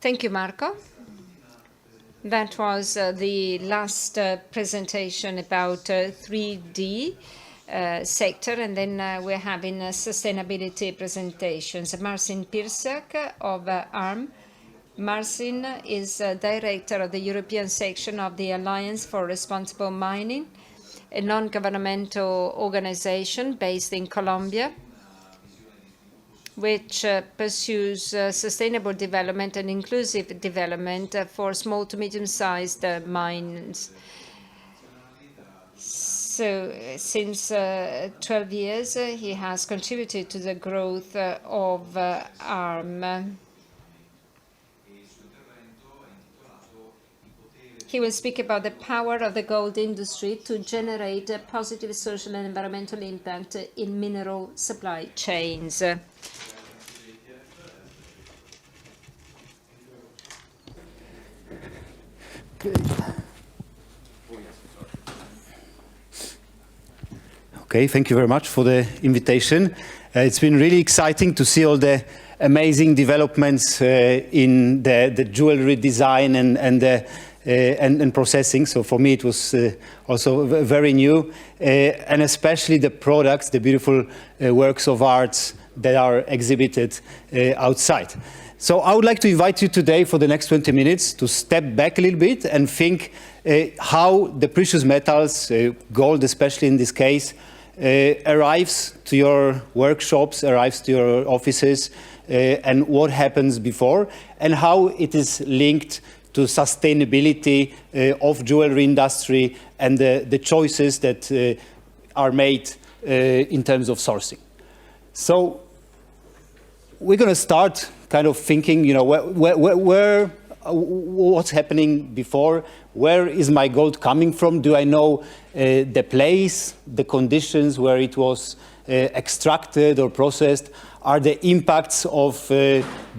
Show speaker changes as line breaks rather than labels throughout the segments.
Thank you, Marco. That was the last presentation about 3D sector, and then we're having sustainability presentations. Marcin Piersiak of ARM. Marcin is director of the European section of the Alliance for Responsible Mining, a non-governmental organization based in Colombia, which pursues sustainable development and inclusive development for small to medium-sized mines. So since 12 years, he has contributed to the growth of ARM. He will speak about the power of the gold industry to generate a positive social and environmental impact in mineral supply chains.
Okay, thank you very much for the invitation. It's been really exciting to see all the amazing developments in the jewelry design and processing. So for me, it was also very new, and especially the products, the beautiful works of art that are exhibited outside. So I would like to invite you today for the next 20 minutes to step back a little bit and think how the precious metals, gold especially in this case, arrives to your workshops, arrives to your offices, and what happens before, and how it is linked to sustainability of jewelry industry and the choices that are made in terms of sourcing. So we're going to start kind of thinking, what's happening before? Where is my gold coming from? Do I know the place, the conditions where it was extracted or processed? Are the impacts of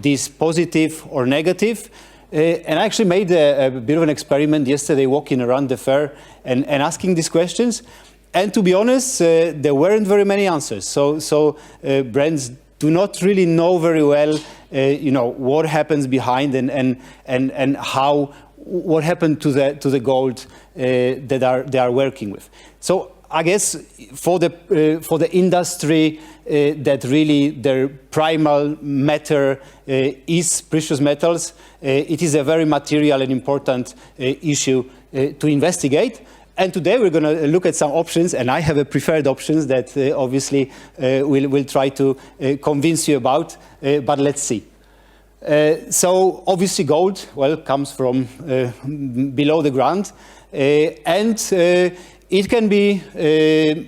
this positive or negative? And I actually made a bit of an experiment yesterday walking around the fair and asking these questions. And to be honest, there weren't very many answers. So brands do not really know very well, what happens behind and how, what happened to the gold that they are working with. So I guess for the industry that really their primal matter is precious metals, it is a very material and important issue to investigate. And today we're going to look at some options, and I have a preferred options that obviously we'll try to convince you about, but let's see. So obviously gold, well, comes from below the ground, and it can be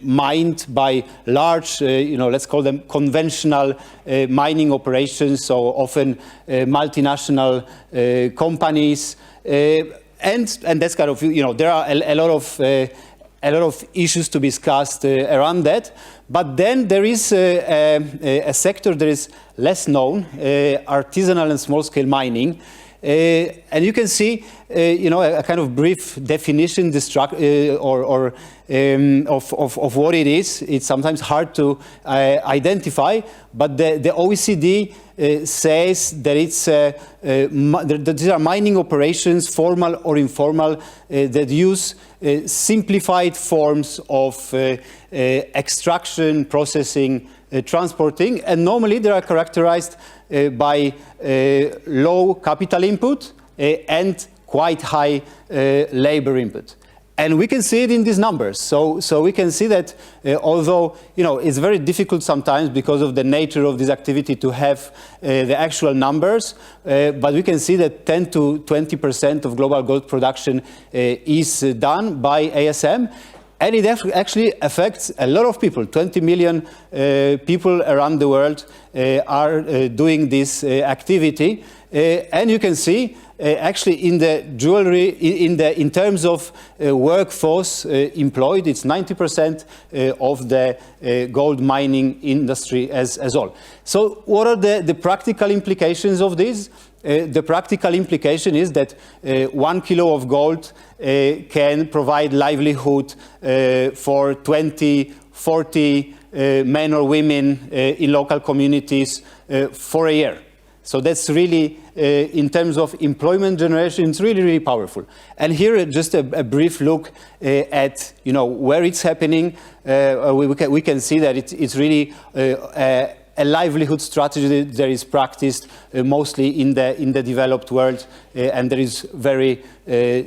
mined by large, let's call them conventional mining operations, so often multinational companies. And that's kind of, there are a lot of issues to be discussed around that. But then there is a sector that is less known, artisanal and small-scale mining. And you can see, a kind of brief definition of what it is. It's sometimes hard to identify, but the OECD says that that these are mining operations, formal or informal, that use simplified forms of extraction, processing, transporting, and normally they are characterized by low capital input and quite high labor input. And we can see it in these numbers. So we can see that although it's very difficult sometimes because of the nature of this activity to have the actual numbers, but we can see that 10 to 20% of global gold production is done by ASM. And it actually affects a lot of people. 20 million people around the world are doing this activity. And you can see actually in the jewelry, in terms of workforce employed, it's 90% of the gold mining industry as all. So what are the practical implications of this? The practical implication is that 1 kilo of gold can provide livelihood for 20, 40 men or women in local communities for a year. So that's really, in terms of employment generation, it's really, really powerful. And here, just a brief look at, where it's happening. We can see that it's really a livelihood strategy that is practiced mostly in the developed world, and that is very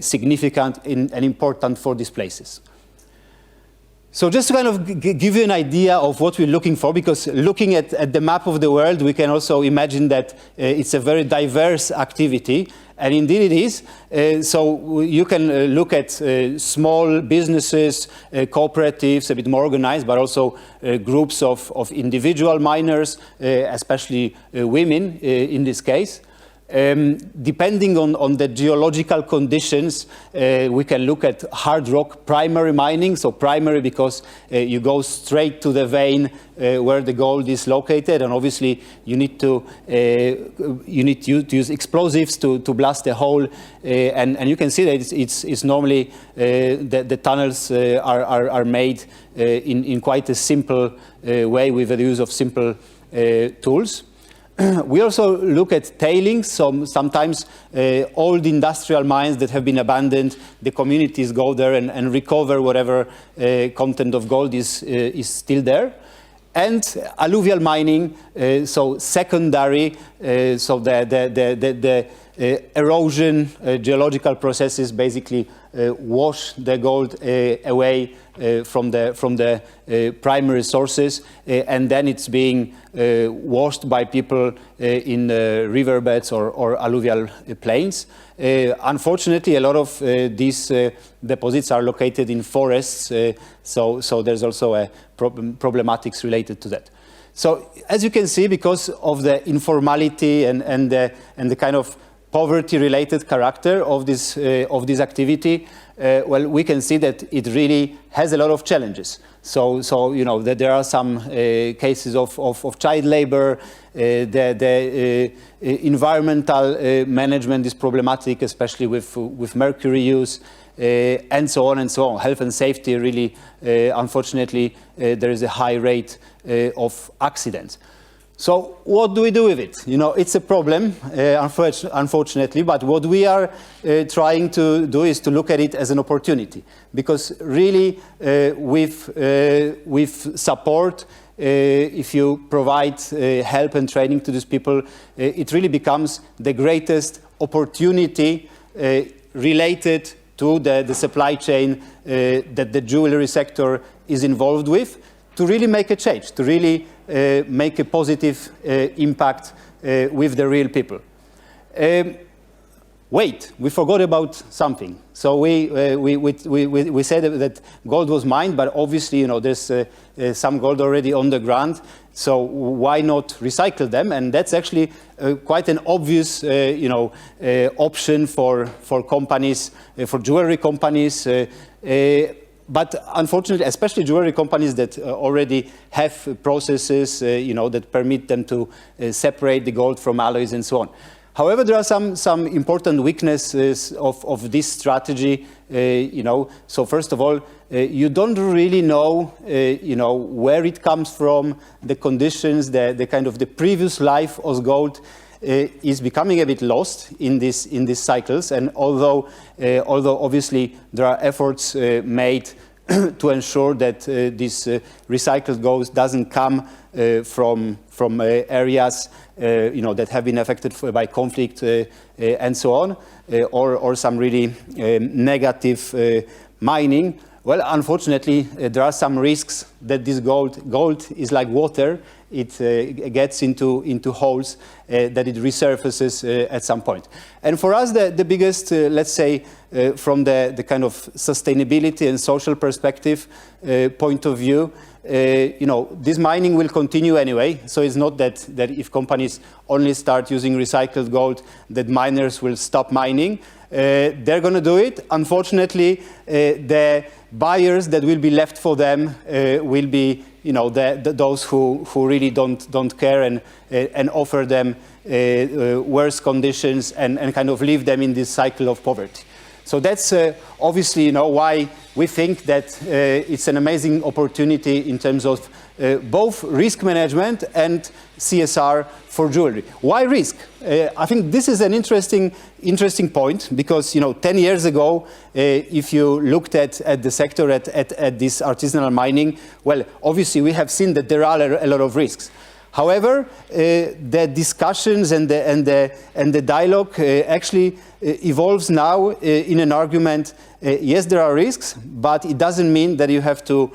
significant and important for these places. So just to kind of give you an idea of what we're looking for, because looking at the map of the world, we can also imagine that it's a very diverse activity, and indeed it is. So you can look at small businesses, cooperatives, a bit more organized, but also groups of individual miners, especially women in this case. Depending on the geological conditions, we can look at hard rock primary mining. So primary because you go straight to the vein where the gold is located, and obviously you need to use explosives to blast the hole. And you can see that it's normally the tunnels are made in quite a simple way with the use of simple tools. We also look at tailings, so sometimes old industrial mines that have been abandoned, the communities go there and recover whatever content of gold is still there. And alluvial mining, so secondary, so the erosion, geological processes basically wash the gold away from the primary sources, and then it's being washed by people in riverbeds or alluvial plains. Unfortunately, a lot of these deposits are located in forests, so there's also a problematics related to that. So as you can see, because of the informality and the kind of poverty-related character of this activity, well, we can see that it really has a lot of challenges. So that there are some cases of child labor. The environmental management is problematic, especially with mercury use, and so on and so on. Health and safety, really, unfortunately, there is a high rate of accidents. So what do we do with it? It's a problem, unfortunately, but what we are trying to do is to look at it as an opportunity, because really with support, if you provide help and training to these people, it really becomes the greatest opportunity related to the supply chain that the jewelry sector is involved with, to really make a change, to really make a positive impact with the real people. Wait, we forgot about something. So we said that gold was mined, but obviously, there's some gold already on the ground. So why not recycle them? And that's actually quite an obvious, option for companies, for jewelry companies. But unfortunately, especially jewelry companies that already have processes, that permit them to separate the gold from alloys and so on. However, there are some important weaknesses of this strategy. So first of all, you don't really know, where it comes from, the conditions, the kind of the previous life of gold. Is becoming a bit lost in these cycles, and although obviously there are efforts made to ensure that this recycled gold doesn't come from areas that have been affected by conflict and so on, or some really negative mining. Well, unfortunately, there are some risks that this gold is like water. It gets into holes that it resurfaces at some point. And for us, the biggest, let's say, from the kind of sustainability and social perspective point of view, this mining will continue anyway. So it's not that if companies only start using recycled gold, that miners will stop mining. They're going to do it. Unfortunately, the buyers that will be left for them will be, those who really don't care and offer them worse conditions and kind of leave them in this cycle of poverty. So that's obviously why we think that it's an amazing opportunity in terms of both risk management and CSR for jewelry. Why risk? I think this is an interesting point because 10 years ago, if you looked at the sector at this artisanal mining, well, obviously we have seen that there are a lot of risks. However, the discussions and the dialogue actually evolves now in an argument. Yes, there are risks, but it doesn't mean that you have to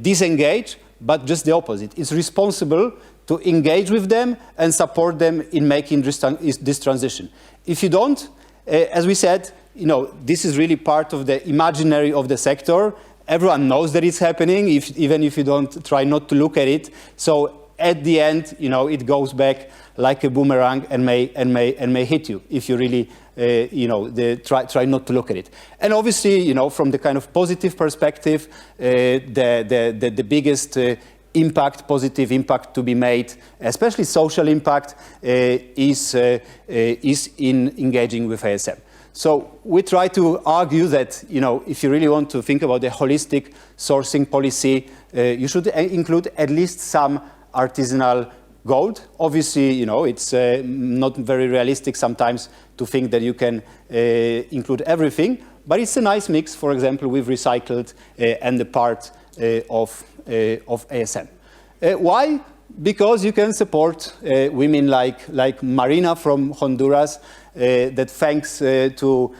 disengage, but just the opposite. It's responsible to engage with them and support them in making this transition. If you don't, as we said, this is really part of the imaginary of the sector. Everyone knows that it's happening, even if you don't try not to look at it. So at the end, it goes back like a boomerang and may hit you if you really, try not to look at it. And obviously, from the kind of positive perspective, the biggest positive impact to be made, especially social impact, is in engaging with ASM. So we try to argue that, if you really want to think about the holistic sourcing policy, you should include at least some artisanal gold. Obviously, it's not very realistic sometimes to think that you can include everything, but it's a nice mix, for example, with recycled and the part of ASM. Why? Because you can support women like Marina from Honduras, that thanks to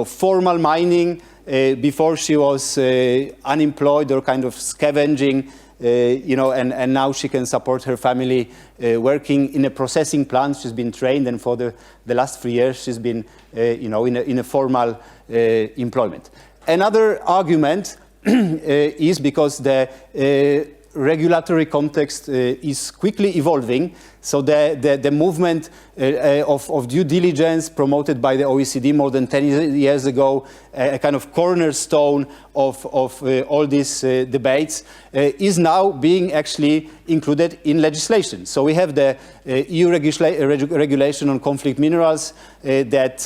formal mining, before she was unemployed or kind of scavenging, and now she can support her family working in a processing plant. She's been trained, and for the last 3 years she's been, in a formal employment. Another argument is because the regulatory context is quickly evolving. So the movement of due diligence promoted by the OECD more than 10 years ago, a kind of cornerstone of all these debates, is now being actually included in legislation. So we have the EU regulation on conflict minerals that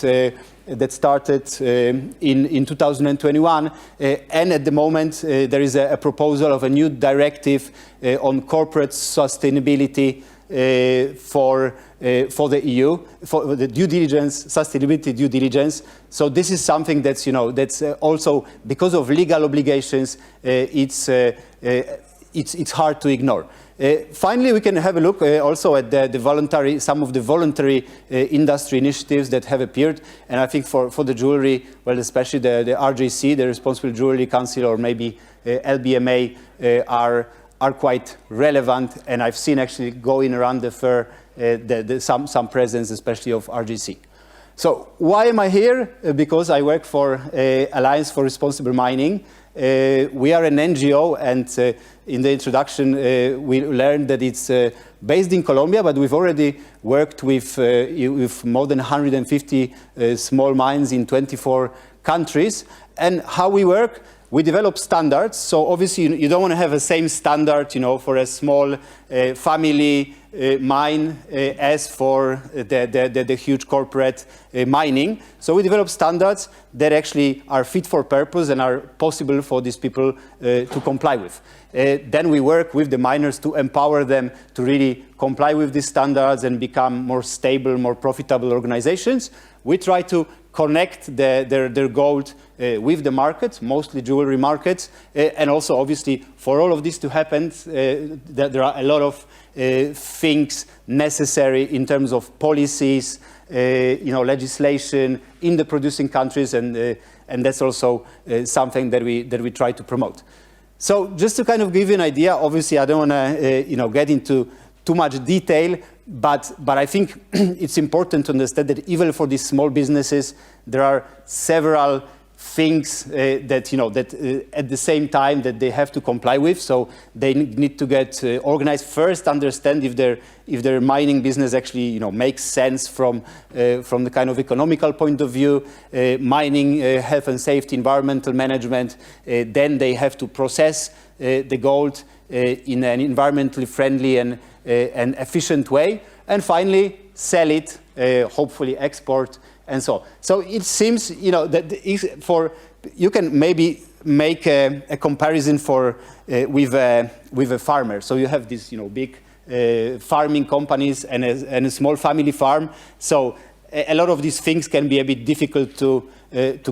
started in 2021, and at the moment there is a proposal of a new directive on corporate sustainability for the EU, for the due diligence, sustainability due diligence. So this is something that's that's also, because of legal obligations, it's hard to ignore. Finally, we can have a look also at some of the voluntary industry initiatives that have appeared. And I think for the jewelry, well, especially the RJC, the Responsible Jewelry Council, or maybe LBMA, are quite relevant. And I've seen actually going around the fair some presence, especially of RJC. So why am I here? Because I work for Alliance for Responsible Mining. We are an NGO, and in the introduction we learned that it's based in Colombia, but we've already worked with more than 150 small mines in 24 countries. And how we work? We develop standards. So obviously you don't want to have the same standard, for a small family mine as for the huge corporate mining. So we develop standards that actually are fit for purpose and are possible for these people to comply with. Then we work with the miners to empower them to really comply with these standards and become more stable, more profitable organizations. We try to connect their gold with the markets, mostly jewelry markets, and also obviously for all of this to happen, there are a lot of things necessary in terms of policies, legislation in the producing countries, and that's also something that we try to promote. So just to kind of give you an idea, obviously I don't want to get into too much detail, but I think it's important to understand that even for these small businesses, there are several things that at the same time that they have to comply with. So they need to get organized first, understand if their mining business actually makes sense from the kind of economical point of view, mining, health and safety, environmental management. Then they have to process the gold in an environmentally friendly and an efficient way, and finally sell it, hopefully export, and so on. So it seems, you know, that you can maybe make a comparison with a farmer. So you have these, you know, big farming companies and a small family farm. So a lot of these things can be a bit difficult to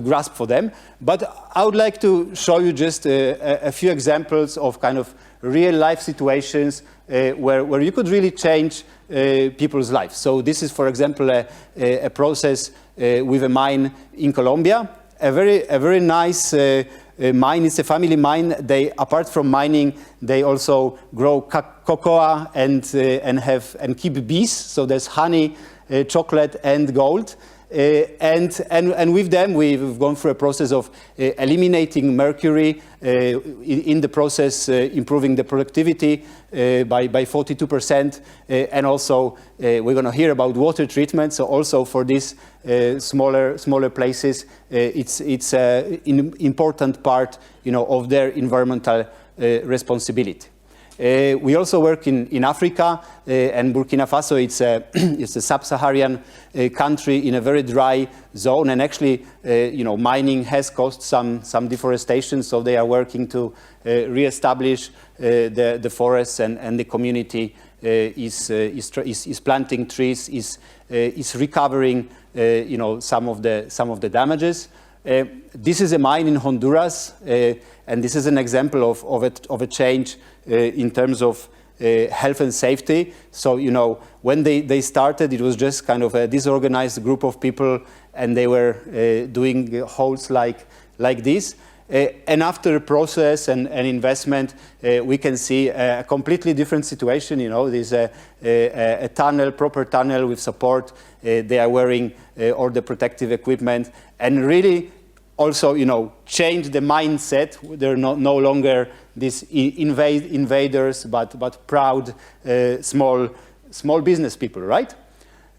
grasp for them. But I would like to show you just a few examples of kind of real life situations where you could really change people's lives. So this is, for example, a process with a mine in Colombia. A very nice mine. It's a family mine. They, apart from mining, they also grow cocoa and keep bees. So there's honey, chocolate, and gold. And with them, we've gone through a process of eliminating mercury, in the process improving the productivity by 42%, and also we're going to hear about water treatment. So also for these smaller places, it's an important part, you know, of their environmental responsibility. We also work in Africa, and Burkina Faso, it's a sub-Saharan country in a very dry zone, and actually, you know, mining has caused some deforestation, so they are working to re-establish the forests, and the community is planting trees, is recovering, you know, some of the damages. This is a mine in Honduras, and this is an example of a change in terms of health and safety. So, you know, when they started, it was just kind of a disorganized group of people, and they were doing holes like this. And after a process and investment, we can see a completely different situation. You know, there's a tunnel, proper tunnel with support. They are wearing all the protective equipment, and really also, you know, change the mindset. They're no longer these invaders, but proud small business people, right?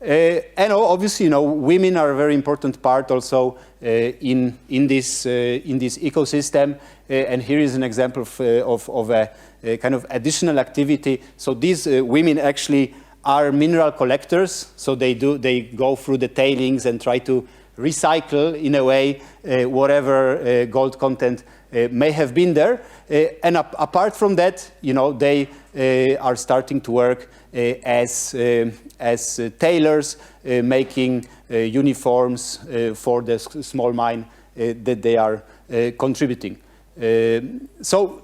And obviously, you know, women are a very important part also in this ecosystem. And here is an example of a kind of additional activity. So these women actually are mineral collectors. So they go through the tailings and try to recycle, in a way, whatever gold content may have been there. And apart from that, you know, they are starting to work as tailors, making uniforms for the small mine that they are contributing. So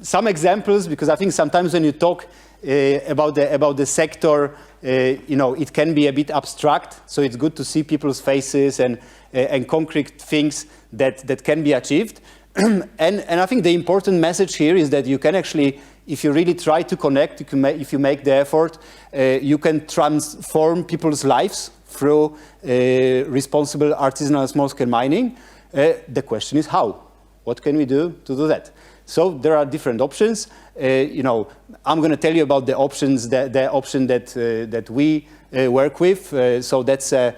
some examples, because I think sometimes when you talk about the sector, you know, it can be a bit abstract. So it's good to see people's faces and concrete things that can be achieved. And I think the important message here is that you can actually, if you really try to connect, if you make the effort, you can transform people's lives through responsible artisanal small-scale mining. The question is how? What can we do to do that? So there are different options. You know, I'm going to tell you about the options, the option that we work with. So that's a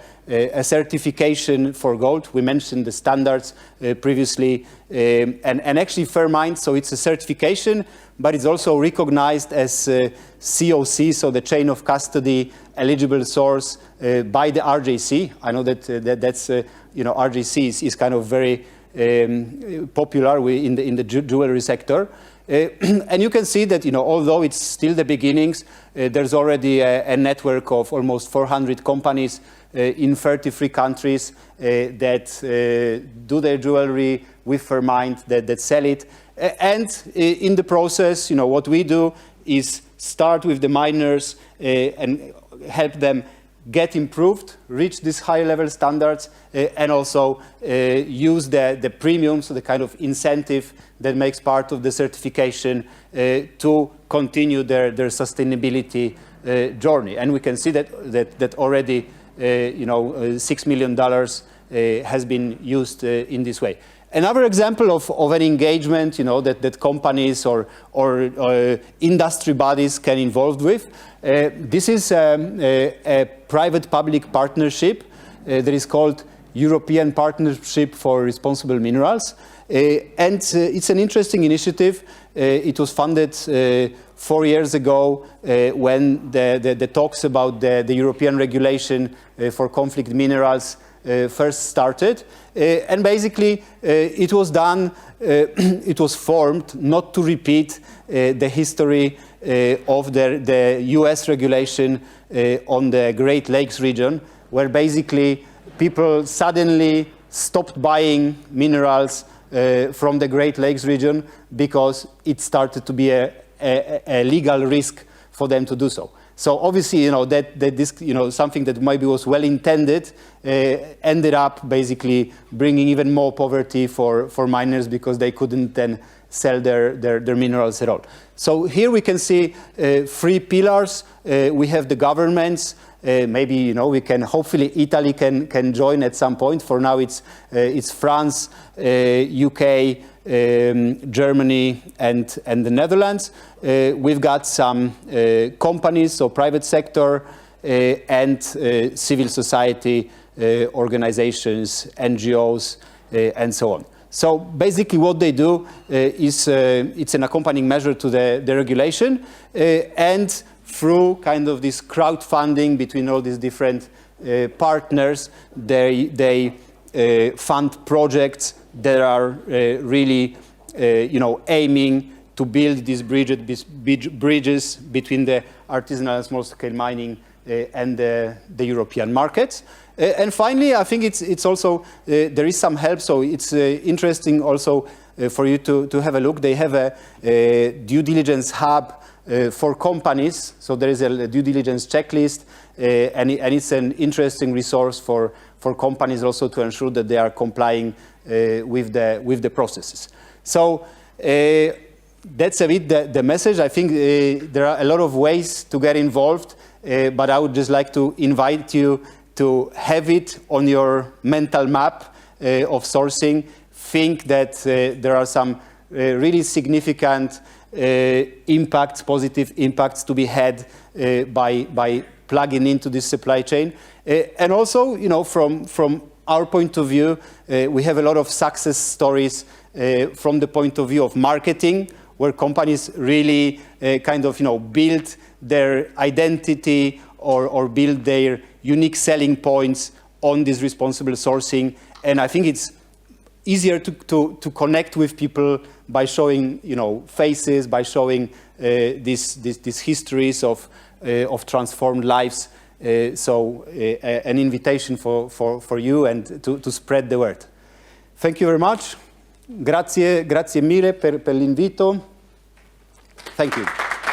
certification for gold. We mentioned the standards previously, and actually Fairmine. So it's a certification, but it's also recognized as COC, so the chain of custody eligible source by the RJC. I know that's you know, RJC is kind of very popular in the jewelry sector. And you can see that, you know, although it's still the beginnings, there's already a network of almost 400 companies in 33 countries that do their jewelry with Fairmine, that sell it. And in the process, you know, what we do is start with the miners and help them get improved, reach these high level standards, and also use the premium, so the kind of incentive that makes part of the certification to continue their sustainability journey. And we can see that already, you know, $6 million has been used in this way. Another example of an engagement, you know, that companies or industry bodies can involved with. This is a private-public partnership that is called European Partnership for Responsible Minerals. And it's an interesting initiative. It was funded 4 years ago when the talks about the European regulation for conflict minerals first started. And basically, it was done, it was formed not to repeat the history of the US regulation on the Great Lakes region, where basically people suddenly stopped buying minerals from the Great Lakes region because it started to be a legal risk for them to do so. So obviously, that this, something that maybe was well intended ended up basically bringing even more poverty for miners because they couldn't then sell their minerals at all. So here we can see 3 pillars. We have the governments. Maybe we can, hopefully Italy can join at some point. For now it's France, UK, Germany and the Netherlands. We've got some companies, so private sector and civil society organizations, NGOs, and so on. So basically what they do is it's an accompanying measure to the regulation, and through kind of this crowdfunding between all these different partners, they fund projects that are really aiming to build these bridges between the artisanal and small-scale mining and the European markets. And finally, I think it's also, there is some help, so it's interesting also for you to have a look. They have a due diligence hub for companies, so there is a due diligence checklist, and it's an interesting resource for companies also to ensure that they are complying with the processes. So that's a bit the message. I think there are a lot of ways to get involved, but I would just like to invite you to have it on your mental map of sourcing. Think that there are some really significant impacts, positive impacts to be had by plugging into this supply chain. And also, from our point of view, we have a lot of success stories from the point of view of marketing, where companies really kind of, build their identity or build their unique selling points on this responsible sourcing. And I think it's easier to connect with people by showing, faces, by showing these histories of transformed lives. So an invitation for you and to spread the word. Thank you very much. Grazie mille per l'invito. Thank you.